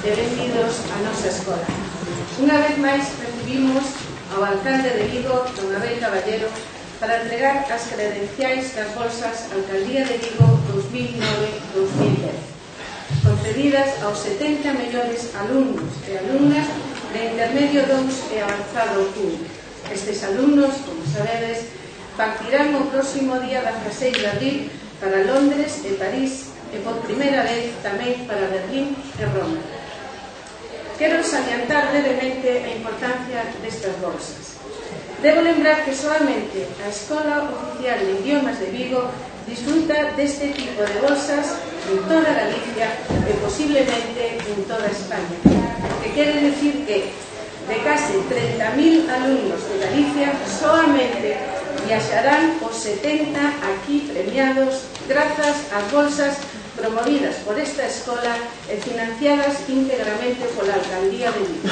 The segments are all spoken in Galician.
e benvidos á nosa escola. Unha vez máis recibimos ao alcalde de Vigo, don Abel Caballero, para entregar as credenciais das bolsas Alcaldía de Vigo 2009-2010, concedidas aos 70 mellores alumnos e alumnas de intermedio 2 e avanzado 1. Estes alumnos, como sabedes, partirán o próximo día 16 de abril para Londres e París e por primeira vez tamén para Berlín e Roma. Quero salientar brevemente a importancia destas bolsas. Debo lembrar que solamente a Escola Oficial de Idiomas de Vigo disfruta deste tipo de bolsas en toda Galicia e posiblemente en toda España, que quere decir que de case 30.000 alumnos de Galicia solamente viaxarán os 70 aquí premiados grazas ás bolsas promovidas por esta escola e financiadas íntegramente pola Alcaldía de Vigo.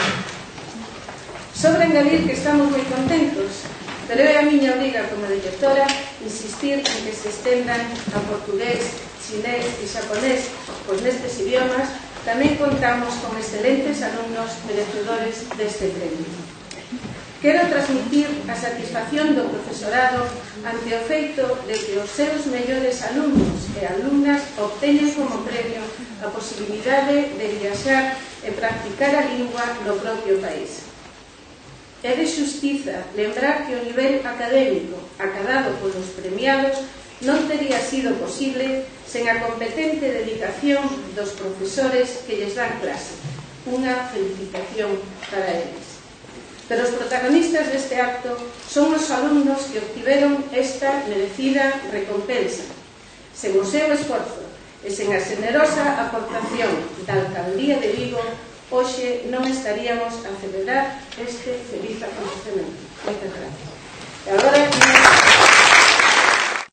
Sobra engadir que estamos moi contentos, pero é a miña obriga como directora insistir en que se estendan a portugués, chinés e xaponés, pois nestes idiomas tamén contamos con excelentes alumnos merecedores deste premio. Quero transmitir a satisfacción do profesorado ante o feito de que os seus mellores alumnos e alumnas obteñen como premio a posibilidade de viaxar e practicar a lingua no propio país. É de xustiza lembrar que o nivel académico acadado polos premiados non tería sido posible sen a competente dedicación dos profesores que lles dan clase. Unha felicitación para eles. Pero os protagonistas deste acto son os alumnos que obtiveron esta merecida recompensa. Sen o seu esforzo e sen a generosa aportación da Alcaldía de Vigo, hoxe non estaríamos a celebrar este feliz acontecemento. Moitas gracias.